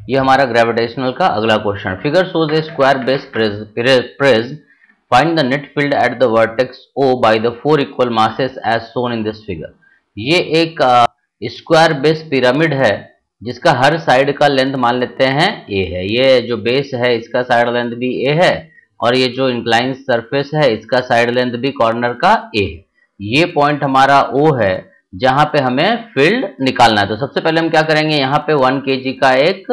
ये हमारा ग्रेविटेशनल का अगला question. Figure shows a square base prism, find the net field at the vertex O by the 4 equal masses as shown in this figure. ये एक square base pyramid है जिसका हर side का length मान लेते हैं ए है। ये जो बेस है इसका साइड लेंथ भी ए है और ये जो इंक्लाइन सरफेस है इसका साइड लेंथ भी कॉर्नर का ए है। ये पॉइंट हमारा ओ है जहां पे हमें फील्ड निकालना है। तो सबसे पहले हम क्या करेंगे, यहाँ पे 1 kg का एक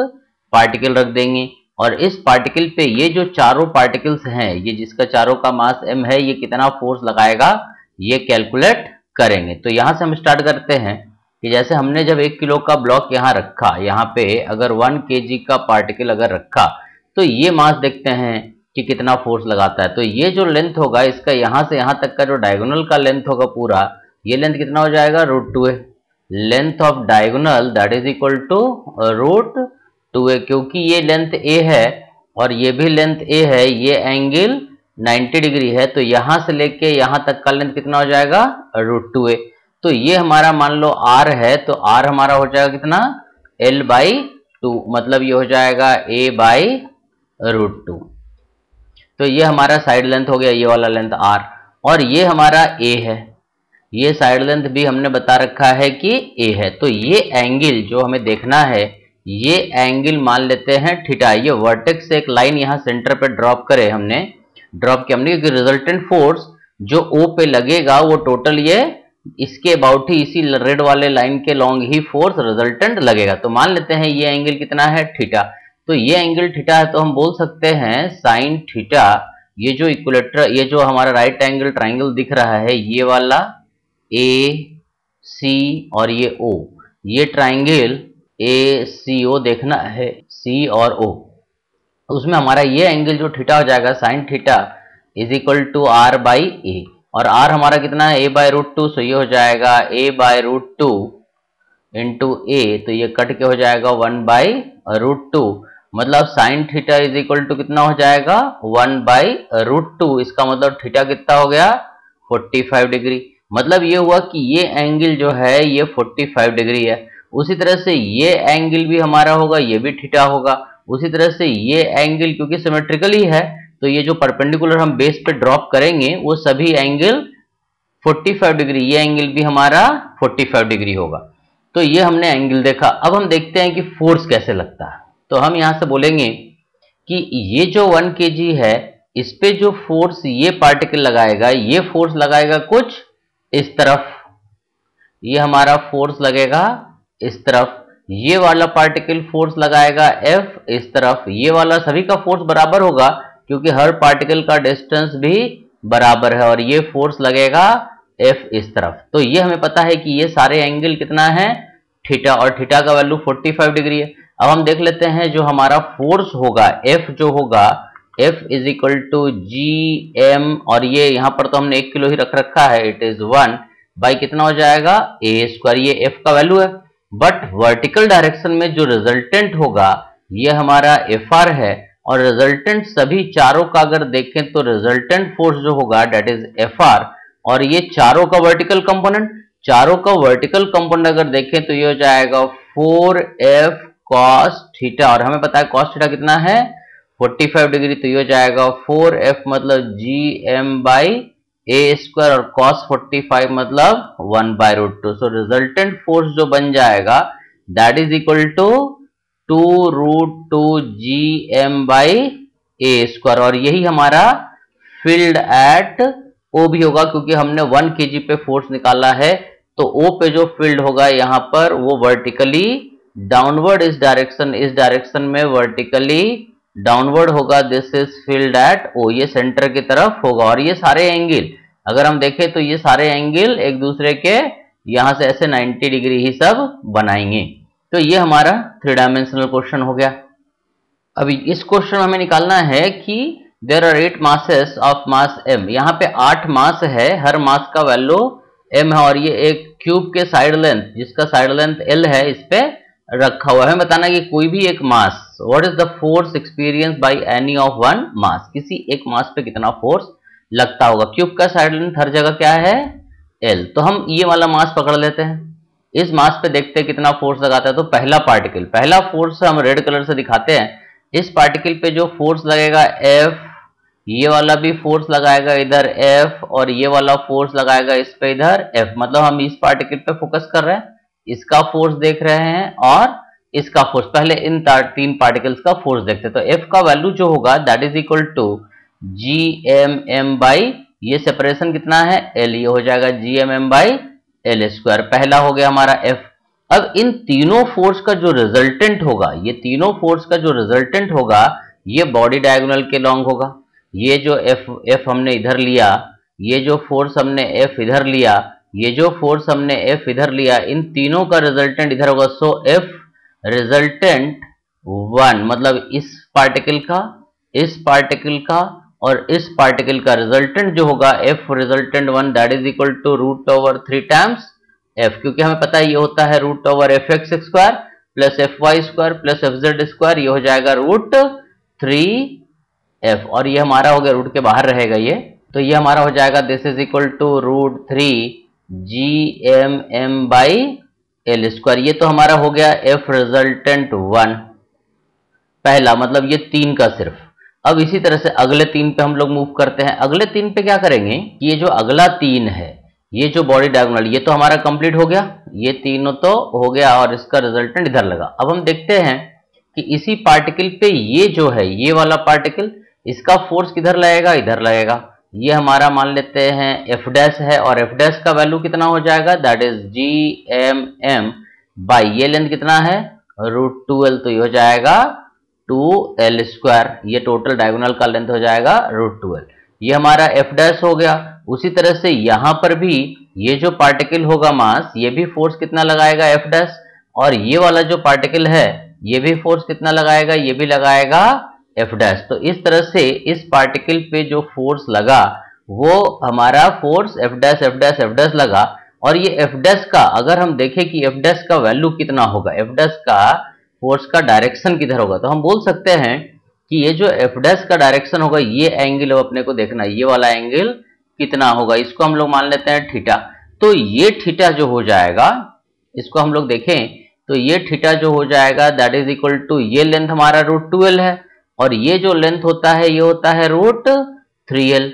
पार्टिकल रख देंगे और इस पार्टिकल पे ये जो चारों पार्टिकल्स हैं, ये जिसका चारों का मास m है, ये कितना फोर्स लगाएगा ये कैलकुलेट करेंगे। तो यहां से हम स्टार्ट करते हैं कि जैसे हमने जब 1 किलो का ब्लॉक यहाँ रखा, यहाँ पे अगर 1 kg का पार्टिकल अगर रखा तो ये मास देखते हैं कि कितना फोर्स लगाता है। तो ये जो लेंथ होगा इसका यहां से यहां तक का जो डायगोनल का लेंथ होगा पूरा, ये लेंथ कितना हो जाएगा, √2a। Length of diagonal that is equal to √2a। क्योंकि ये लेंथ a है और ये भी लेंथ a है, ये एंगल 90 डिग्री है, तो यहां से लेके यहां तक का लेंथ कितना हो जाएगा, √2a। तो ये हमारा मान लो r है, तो r हमारा हो जाएगा कितना, l/2, मतलब ये हो जाएगा a/√2। तो ये हमारा साइड लेंथ हो गया, ये वाला लेंथ r, और ये हमारा a है, ये साइड लेंथ भी हमने बता रखा है कि a है। तो ये एंगल जो हमें देखना है, ये एंगल मान लेते हैं थीटा। ये वर्टेक्स से एक लाइन यहाँ सेंटर पे ड्रॉप करे, हमने ड्रॉप किया हमने, क्योंकि रिजल्टेंट फोर्स जो O पे लगेगा वो टोटल ये इसके अबाउट ही, इसी रेड वाले लाइन के लॉन्ग ही फोर्स रिजल्टेंट लगेगा। तो मान लेते हैं ये एंगल कितना है, थीटा। तो ये एंगल थीटा है, तो हम बोल सकते हैं साइन थीटा। ये जो इक्विलेटरल, ये जो हमारा राइट एंगल ट्राइंगल दिख रहा है, ये वाला AC और ये O, ये ट्राइंगल ACO देखना है, C और O, उसमें हमारा ये एंगल जो थीटा हो जाएगा sine theta is equal to r/a, और r हमारा कितना है, a/√2। सो ये हो जाएगा a/√2 इंटू a, तो ये कट के हो जाएगा 1/√2, मतलब sine theta is equal to कितना हो जाएगा, 1/√2। इसका मतलब थीटा कितना हो गया, 45 डिग्री। मतलब ये हुआ कि ये एंगल जो है ये 45 डिग्री है। उसी तरह से ये एंगल भी हमारा होगा, ये भी थीटा होगा। उसी तरह से ये एंगल क्योंकि सिमेट्रिकल ही है, तो ये जो परपेंडिकुलर हम बेस पे ड्रॉप करेंगे वो सभी एंगल 45 डिग्री, ये एंगल भी हमारा 45 डिग्री होगा। तो ये हमने एंगल देखा। अब हम देखते हैं कि फोर्स कैसे लगता है। तो हम यहां से बोलेंगे कि ये जो 1 kg है, इस पे जो फोर्स ये पार्टिकल लगाएगा, ये फोर्स लगाएगा कुछ इस तरफ, ये हमारा फोर्स लगेगा इस तरफ, ये वाला पार्टिकल फोर्स लगाएगा F इस तरफ। ये वाला सभी का फोर्स बराबर होगा क्योंकि हर पार्टिकल का डिस्टेंस भी बराबर है, और ये फोर्स लगेगा F इस तरफ। तो ये हमें पता है कि ये सारे एंगल कितना है, थीटा, और थीटा का वैल्यू 45 डिग्री है। अब हम देख लेते हैं जो हमारा फोर्स होगा F जो होगा, F is equal to GM, और ये यहाँ पर तो हमने 1 किलो ही रख रखा है, इट इज 1 बाई कितना हो जाएगा, a²। ये F का वैल्यू है, बट वर्टिकल डायरेक्शन में जो रिजल्टेंट होगा ये हमारा Fr है, और रिजल्टेंट सभी चारों का अगर देखें तो रिजल्टेंट फोर्स जो होगा डेट इज Fr, और ये चारों का वर्टिकल कंपोनेंट, चारों का वर्टिकल कंपोनेंट अगर देखें तो ये हो जाएगा 4F cos थीटा, और हमें पता है cos थीटा कितना है, 45 डिग्री। तो ये हो जाएगा 4F मतलब GM/a² और cos 45 मतलब 1/√2। सो रिजल्टेंट फोर्स जो बन जाएगा that is equal to 2√2 GM/a², और यही हमारा फील्ड एट O भी होगा, क्योंकि हमने 1 kg पे फोर्स निकाला है। तो O पे जो फील्ड होगा यहाँ पर वो वर्टिकली डाउनवर्ड, इस डायरेक्शन में वर्टिकली डाउनवर्ड होगा। This is field at O, ये सेंटर की तरफ होगा। और ये सारे एंगल अगर हम देखें तो ये सारे एंगल एक दूसरे के यहां से ऐसे 90 डिग्री ही सब बनाएंगे। तो ये हमारा 3 डायमेंशनल क्वेश्चन हो गया। अभी इस क्वेश्चन में हमें निकालना है कि there are 8 masses of mass m। यहाँ पे 8 मास है, हर मास का वैल्यू m है, और ये एक क्यूब के साइड लेंथ जिसका साइड लेंथ l है इस पे रखा हुआ है। हमें बताना है कि कोई भी एक mass, what is the force experience by any of one mass, किसी एक मास पे कितना फोर्स लगता होगा। क्यूब का साइड लेंथ हर जगह क्या है, l। तो हम ये वाला मास पकड़ लेते हैं, इस मास पे देखते हैं कितना फोर्स लगाता है। तो पहला पार्टिकल, पहला फोर्स हम रेड कलर से दिखाते हैं। इस पार्टिकल पे जो फोर्स लगेगा F, ये वाला भी फोर्स लगाएगा इधर F, और ये वाला फोर्स लगाएगा इस पे इधर F। मतलब हम इस पार्टिकल पे फोकस कर रहे हैं, इसका फोर्स देख रहे हैं और इसका फोर्स। पहले इन तीन पार्टिकल्स का फोर्स देखते हैं। तो F का वैल्यू जो होगा that is equal to GMM by, ये सेपरेशन कितना है L, ये हो जाएगा GMM बाई L स्क्वायर। पहला हो गया हमारा F। अब इन तीनों फोर्स का जो रिजल्टेंट होगा, ये तीनों फोर्स का जो रिजल्टेंट होगा, ये बॉडी डायगोनल के लॉन्ग होगा। ये जो F हमने इधर लिया, ये जो फोर्स हमने F इधर लिया, ये जो फोर्स हमने F इधर लिया, इन तीनों का रिजल्टेंट इधर होगा। सो F रिजल्टेंट 1, मतलब इस पार्टिकल का, इस पार्टिकल का और इस पार्टिकल का रिजल्टेंट जो होगा F resultant 1 that is equal to √3 times F, क्योंकि हमें पता है ये होता है √fx square plus fy square plus fz square, ये हो जाएगा √3f, और ये हमारा हो गया, रूट के बाहर रहेगा ये, तो ये हमारा हो जाएगा this is equal to √3 GMM by L square. ये तो हमारा हो गया F रिजल्टेंट 1 पहला, मतलब ये 3 का सिर्फ। अब इसी तरह से अगले 3 पे हम लोग मूव करते हैं। अगले 3 पे क्या करेंगे, ये जो अगला 3 है, ये जो बॉडी डायगोनल, ये तो हमारा कंप्लीट हो गया, ये तीनों तो हो गया और इसका रिजल्टेंट इधर लगा। अब हम देखते हैं कि इसी पार्टिकल पे ये जो है, ये वाला पार्टिकल, इसका फोर्स किधर लगेगा, इधर लगेगा। ये हमारा मान लेते हैं F डैश है, और F डैश का वैल्यू कितना हो जाएगा, दैट इज GMM बाई, ये लेंथ कितना है √2L, तो ये हो जाएगा 2L स्क्वायर। ये टोटल डायगोनल का लेंथ हो जाएगा √2L। ये हमारा F डैश हो गया। उसी तरह से यहां पर भी ये जो पार्टिकल होगा मास, ये भी फोर्स कितना लगाएगा F डैश, और ये वाला जो पार्टिकल है ये भी फोर्स कितना लगाएगा, ये भी लगाएगा F डैश। तो इस तरह से इस पार्टिकल पे जो फोर्स लगा वो हमारा force F dash F dash F dash लगा। और ये F डैश का अगर हम देखें कि F डैश का वैल्यू कितना होगा, F डैश का फोर्स का डायरेक्शन किधर होगा, तो हम बोल सकते हैं कि ये जो F डैश का डायरेक्शन होगा, ये एंगल अपने को देखना है, ये वाला एंगल कितना होगा, इसको हम लोग मान लेते हैं थीटा। तो ये थीटा जो हो जाएगा, इसको हम लोग देखें तो ये थीटा जो हो जाएगा दैट इज इक्वल टू, ये लेंथ हमारा √2L है, और ये जो लेंथ होता है ये होता है √3L,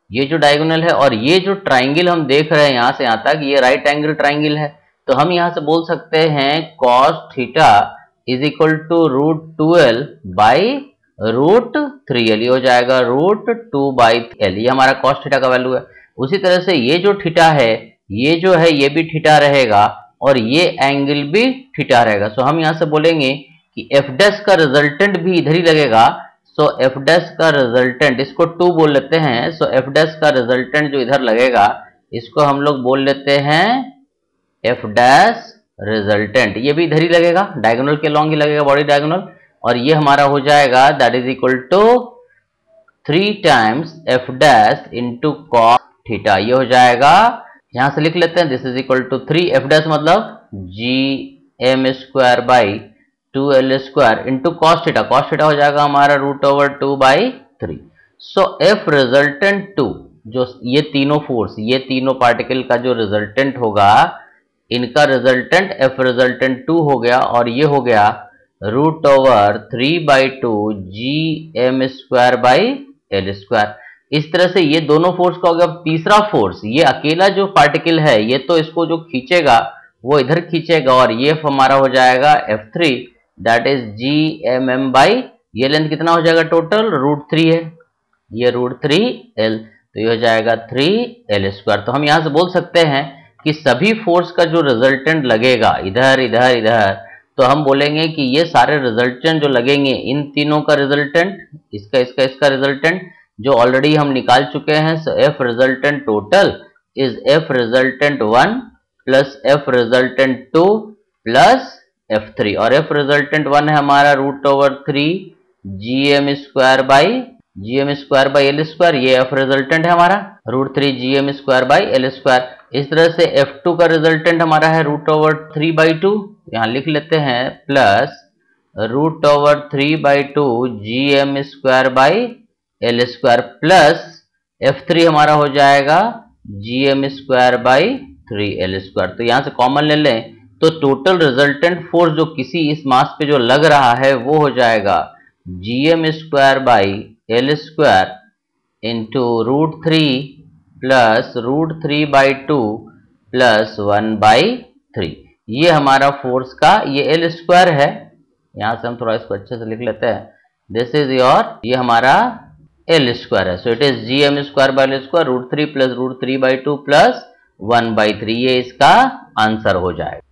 ये जो डायगोनल है। और ये जो ट्राइंगल हम देख रहे हैं यहां से यहां तक, ये राइट एंगल ट्राइंगल है। तो हम यहां से बोल सकते हैं cos theta is equal to √2L by √3L, ये हो जाएगा √2/L, ये हमारा cos थीटा का वैल्यू है। उसी तरह से ये जो थीटा है, ये जो है ये भी थीटा रहेगा, और ये एंगल भी थीटा रहेगा। सो हम यहां से बोलेंगे कि F डैश का रिजल्टेंट भी इधर ही लगेगा। सो F डैश का रिजल्टेंट, इसको 2 बोल लेते हैं। सो F डैश का रिजल्टेंट जो इधर लगेगा, इसको हम लोग बोल लेते हैं F डैश रिजल्टेंट, ये भी इधर ही लगेगा, डायगोनल के लॉन्ग ही लगेगा, बॉडी डायगोनल। और ये हमारा हो जाएगा that is equal to 3 times F dash into cos theta, ये हो जाएगा, यहां से लिख लेते हैं this is equal to 3 F dash मतलब GM square by 2L square into cos theta, cos theta हो जाएगा हमारा √2/3। सो F रिजल्टेंट 2, जो ये तीनों फोर्स, ये तीनों पार्टिकल का जो रिजल्टेंट होगा, इनका रिजल्टेंट F रिजल्टेंट 2 हो गया, और ये हो गया √3/2 GM square by L square. इस तरह से ये दोनों फोर्स का हो गया। अब तीसरा फोर्स, ये अकेला जो पार्टिकल है, ये तो इसको जो खींचेगा वो इधर खींचेगा, और ये हमारा हो जाएगा F3 that is GMM by, ये लेंथ कितना हो जाएगा टोटल √3 है, ये √3L, तो ये हो जाएगा 3L स्क्वायर। तो हम यहां से बोल सकते हैं कि सभी फोर्स का जो रिजल्टेंट लगेगा इधर इधर इधर, तो हम बोलेंगे कि ये सारे रिजल्टेंट जो लगेंगे, इन तीनों का रिजल्टेंट, इसका इसका इसका रिजल्टेंट जो ऑलरेडी हम निकाल चुके हैं। सो F resultant total is F resultant 1 plus F resultant 2 plus F3, और F रिजल्टेंट 1 है हमारा √3 GM square by L square, ये F रिजल्टेंट है हमारा √3 GM square by L square. इस तरह से F2 का रिजल्टेंट हमारा है √3/2, यहां लिख लेते हैं, plus √3/2 GM square by L square, plus F3 हमारा हो जाएगा GM square by 3L square. तो यहां से कॉमन ले लें तो टोटल रिजल्टेंट फोर्स जो किसी इस मास पे जो लग रहा है वो हो जाएगा gm² by L square into √3 plus √3/2 plus 1/3। ये हमारा फोर्स का ये एल स्क्वायर है, यहां से हम थोड़ा इसको अच्छे से लिख लेते हैं। दिस इज योर, ये हमारा एल स्क्वायर है। So it is gm² by L square √3 plus √3/2 plus 1/3। ये इसका आंसर हो जाएगा।